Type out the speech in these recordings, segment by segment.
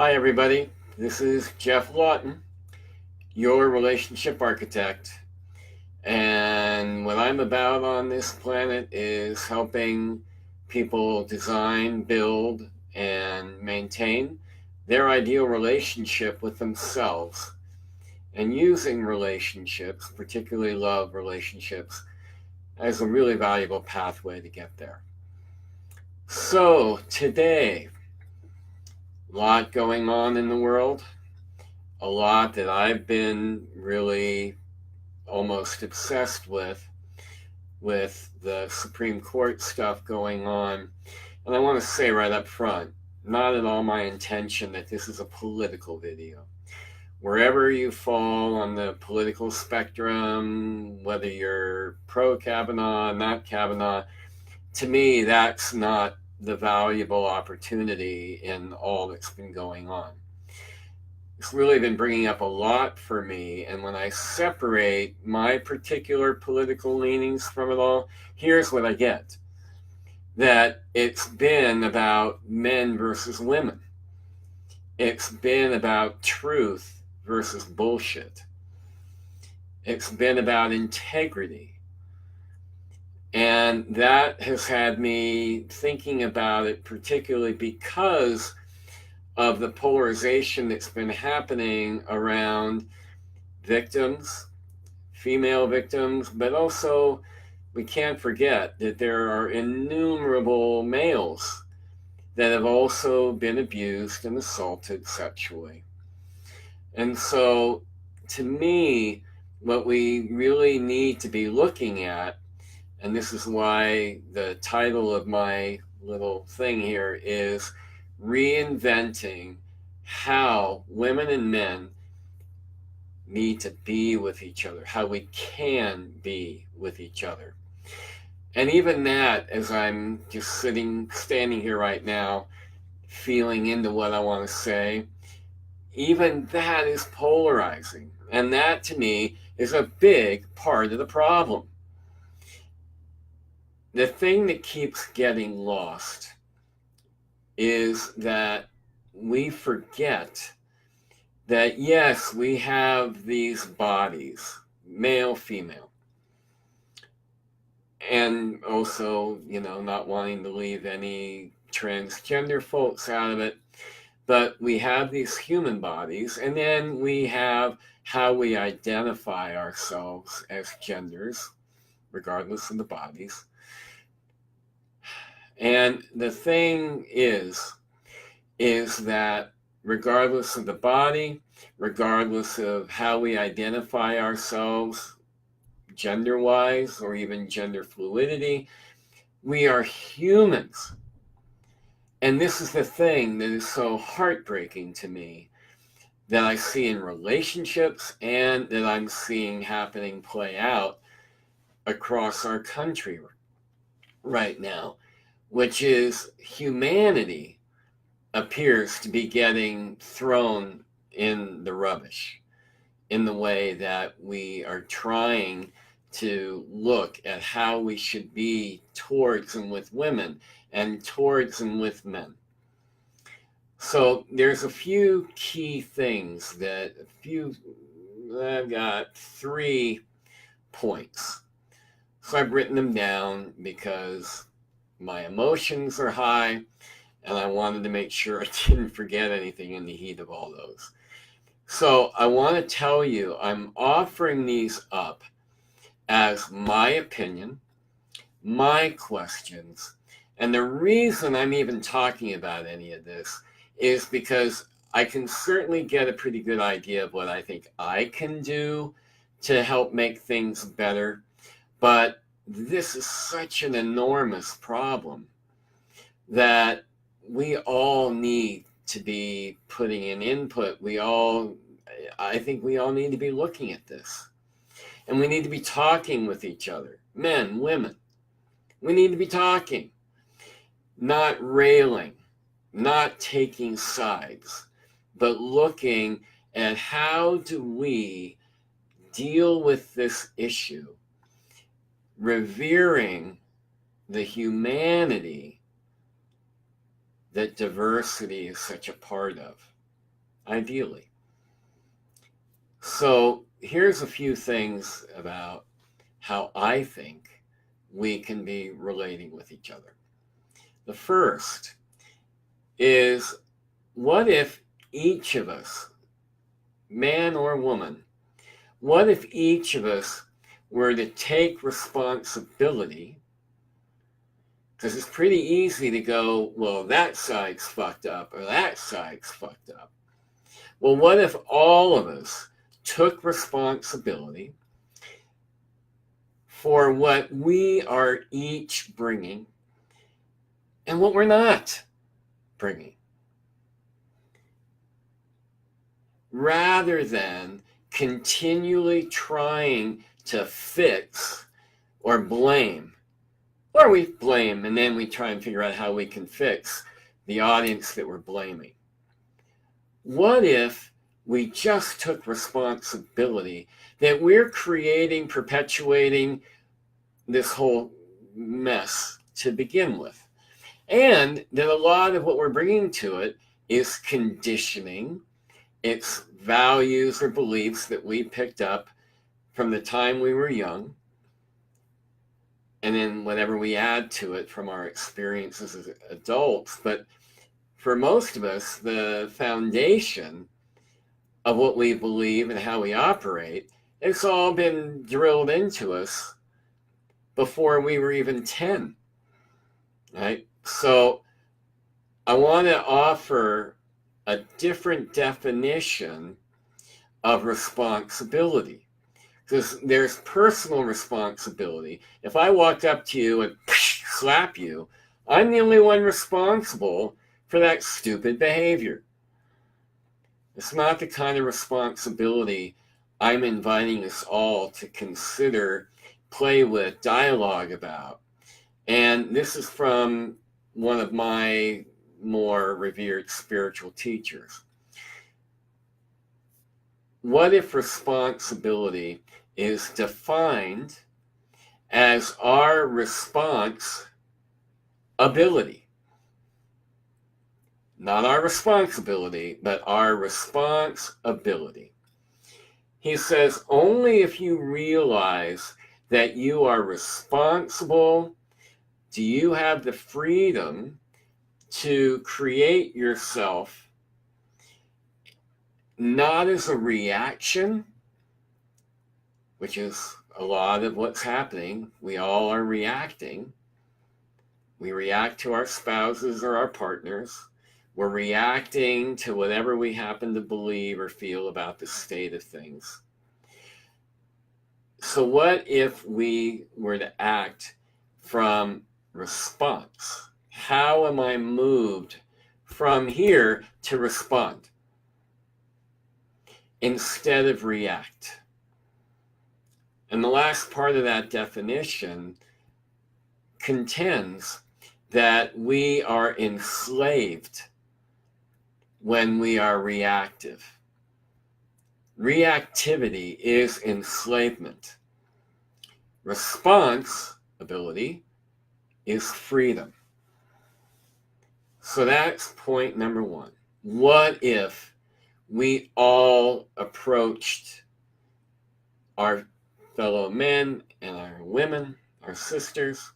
Hi, everybody. This is Geoff Laughton, your relationship architect. And what I'm about on this planet is helping people design, build, and maintain their ideal relationship with themselves and using relationships, particularly love relationships, as a really valuable pathway to get there. So, today, a lot going on in the world. A lot that I've been really almost obsessed with the Supreme Court stuff going on. And I want to say right up front, not at all my intention that this is a political video. Wherever you fall on the political spectrum, whether you're pro Kavanaugh, not Kavanaugh, to me, that's not the valuable opportunity in all that's been going on. It's really been bringing up a lot for me. And when I separate my particular political leanings from it all, here's what I get. That it's been about men versus women. It's been about truth versus bullshit. It's been about integrity. And that has had me thinking about it, particularly because of the polarization that's been happening around victims, female victims, but also we can't forget that there are innumerable males that have also been abused and assaulted sexually. And so, to me, what we really need to be looking at, and this is why the title of my little thing here is Reinventing How Women and Men Need to Be with Each Other, how we can be with each other. And even that, as I'm just standing here right now, feeling into what I want to say, even that is polarizing. And that to me is a big part of the problem. The thing that keeps getting lost is that we forget that, yes, we have these bodies, male, female, and also, not wanting to leave any transgender folks out of it, but we have these human bodies, and then we have how we identify ourselves as genders, regardless of the bodies. And the thing is that regardless of the body, regardless of how we identify ourselves gender-wise or even gender fluidity, we are humans. And this is the thing that is so heartbreaking to me that I see in relationships and that I'm seeing happening play out across our country right now, which is humanity appears to be getting thrown in the rubbish in the way that we are trying to look at how we should be towards and with women and towards and with men. So there's a few key things I've got 3 points. So I've written them down because my emotions are high and I wanted to make sure I didn't forget anything in the heat of all those. So I want to tell you, I'm offering these up as my opinion, my questions, and the reason I'm even talking about any of this is because I can certainly get a pretty good idea of what I think I can do to help make things better, but this is such an enormous problem that we all need to be putting in input. I think we all need to be looking at this. And we need to be talking with each other, men, women. We need to be talking, not railing, not taking sides, but looking at how do we deal with this issue, revering the humanity that diversity is such a part of. ideally. So here's a few things about how I think we can be relating with each other. The first is, what if each of us, man or woman, what if each of us were to take responsibility? Because it's pretty easy to go, well, that side's fucked up or that side's fucked up. Well, what if all of us took responsibility for what we are each bringing and what we're not bringing, rather than continually trying to fix or blame? Or we blame and then we try and figure out how we can fix the audience that we're blaming. What if we just took responsibility that we're creating, perpetuating this whole mess to begin with? And that a lot of what we're bringing to it is conditioning. It's values or beliefs that we picked up from the time we were young, and then whatever we add to it from our experiences as adults. But for most of us, the foundation of what we believe and how we operate, it's all been drilled into us before we were even 10, right? So I want to offer a different definition of responsibility. Because there's personal responsibility. If I walked up to you and slap you, I'm the only one responsible for that stupid behavior. It's not the kind of responsibility I'm inviting us all to consider, play with, dialogue about. And this is from one of my more revered spiritual teachers. What if responsibility is defined as our response ability? Not our responsibility, but our response ability. He says, only if you realize that you are responsible do you have the freedom to create yourself not as a reaction, which is a lot of what's happening. We all are reacting. We react to our spouses or our partners. We're reacting to whatever we happen to believe or feel about the state of things. So what if we were to act from response? How am I moved from here to respond instead of react? And the last part of that definition contends that we are enslaved when we are reactive. Reactivity is enslavement. Response ability is freedom. So that's point number one. What if we all approached our fellow men and our women, our sisters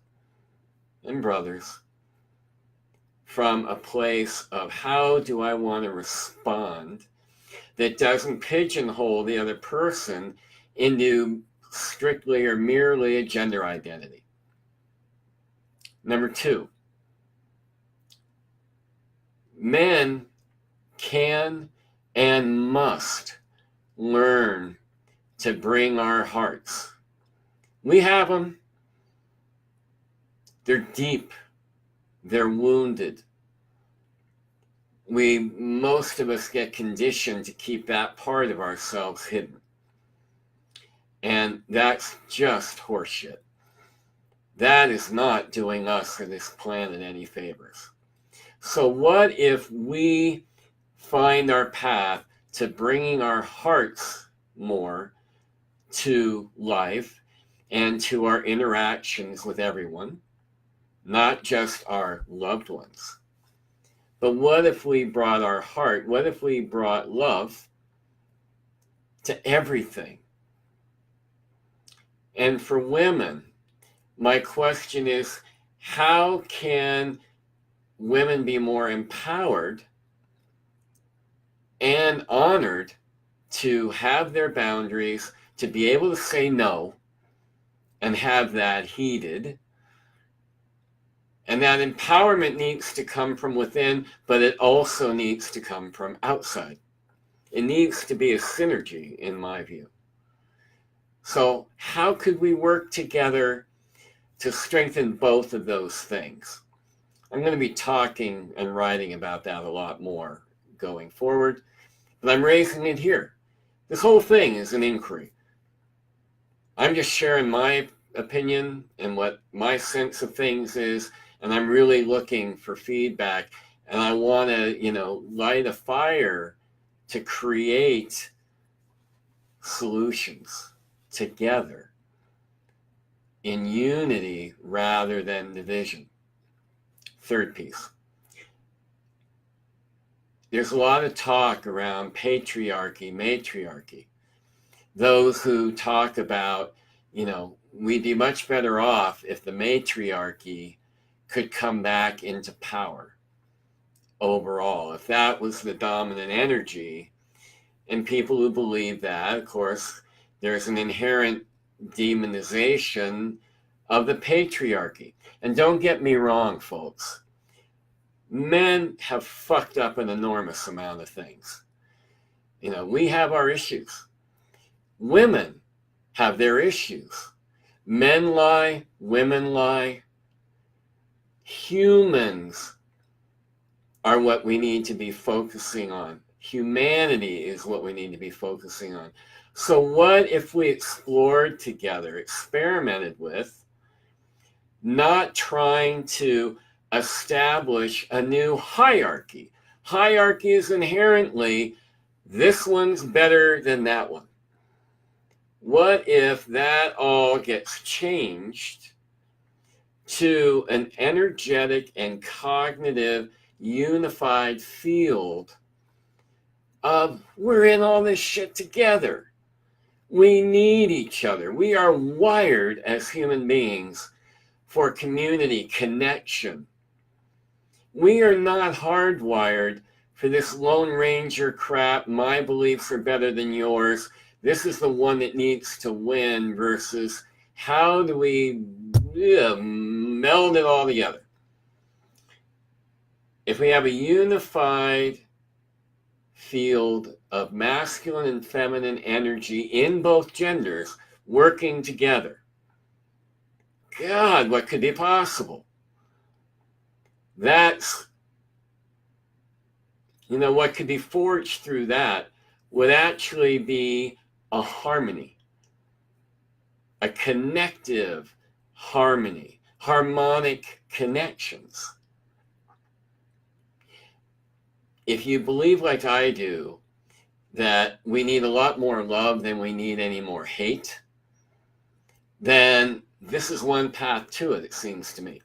and brothers, from a place of how do I want to respond that doesn't pigeonhole the other person into strictly or merely a gender identity? Number two, men can and must learn to bring our hearts. We have them. They're deep. They're wounded. Most of us get conditioned to keep that part of ourselves hidden. And that's just horseshit. That is not doing us or this planet any favors. So what if we find our path to bringing our hearts more to life and to our interactions with everyone, not just our loved ones, But what if we brought our heart? What if we brought love to everything? And for women, my question is, how can women be more empowered and honored to have their boundaries, to be able to say no and have that heeded? And that empowerment needs to come from within, but it also needs to come from outside. It needs to be a synergy, in my view. So how could we work together to strengthen both of those things? I'm going to be talking and writing about that a lot more going forward, but I'm raising it here. This whole thing is an inquiry. I'm just sharing my opinion and what my sense of things is, and I'm really looking for feedback, and I want to, light a fire to create solutions together in unity rather than division. Third piece. There's a lot of talk around patriarchy, matriarchy. Those who talk about, we'd be much better off if the matriarchy could come back into power overall, if that was the dominant energy. And people who believe that, of course, there's an inherent demonization of the patriarchy. And don't get me wrong, folks. Men have fucked up an enormous amount of things. We have our issues. Women have their issues. Men lie, women lie. Humans are what we need to be focusing on. Humanity is what we need to be focusing on. So what if we explored together, experimented with, not trying to establish a new hierarchy? Hierarchy is inherently, this one's better than that one. What if that all gets changed to an energetic and cognitive unified field of we're in all this shit together. We need each other. We are wired as human beings for community connection. We are not hardwired for this Lone Ranger crap. My beliefs are better than yours. This is the one that needs to win versus how do we meld it all together? If we have a unified field of masculine and feminine energy in both genders working together, God, what could be possible? That's, what could be forged through that would actually be a harmony, a connective harmony, harmonic connections. If you believe like I do, that we need a lot more love than we need any more hate, then this is one path to it seems to me.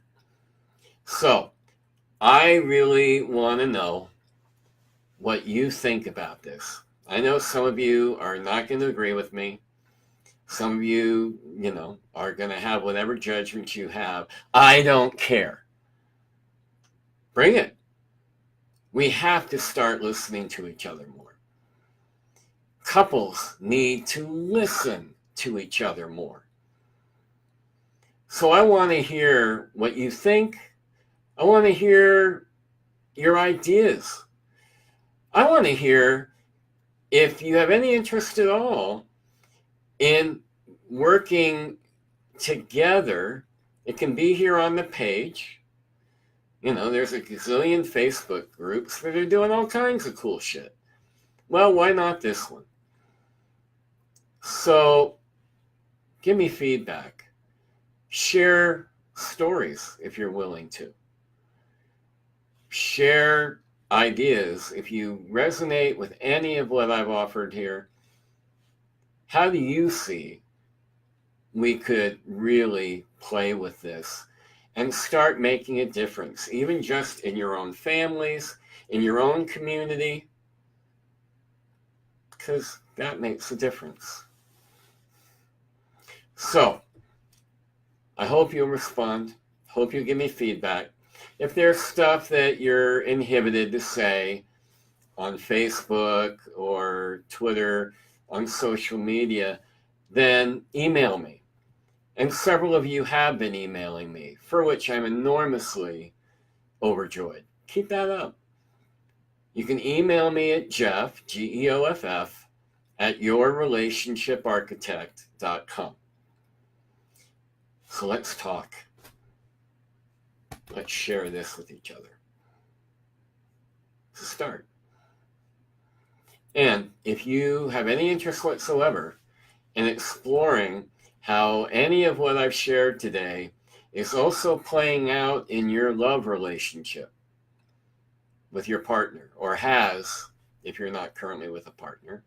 So, I really want to know what you think about this. I know some of you are not going to agree with me. Some of you, are going to have whatever judgment you have. I don't care. Bring it. We have to start listening to each other more. Couples need to listen to each other more. So I want to hear what you think. I want to hear your ideas. I want to hear if you have any interest at all in working together. It can be here on the page. There's a gazillion Facebook groups that are doing all kinds of cool shit. Well, why not this one? So, give me feedback. Share stories if you're willing to. Share ideas if you resonate with any of what I've offered here. How do you see we could really play with this and start making a difference, even just in your own families, in your own community, because that makes a difference. So, I hope you'll respond. Hope you give me feedback. If there's stuff that you're inhibited to say on Facebook or Twitter, on social media, then email me. And several of you have been emailing me, for which I'm enormously overjoyed. Keep that up. You can email me at Geoff, Geoff, at yourrelationshiparchitect.com. So let's talk. Let's share this with each other. It's a start. And if you have any interest whatsoever in exploring how any of what I've shared today is also playing out in your love relationship with your partner, or has, if you're not currently with a partner,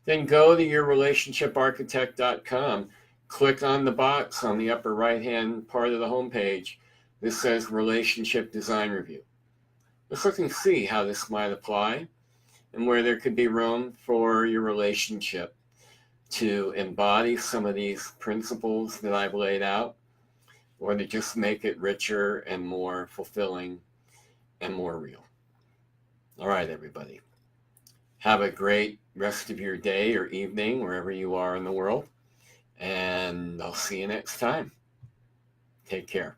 then go to yourrelationshiparchitect.com, click on the box on the upper right-hand part of the homepage. This says Relationship Design Review. Let's look and see how this might apply and where there could be room for your relationship to embody some of these principles that I've laid out, or to just make it richer and more fulfilling and more real. All right, everybody. Have a great rest of your day or evening, wherever you are in the world. And I'll see you next time. Take care.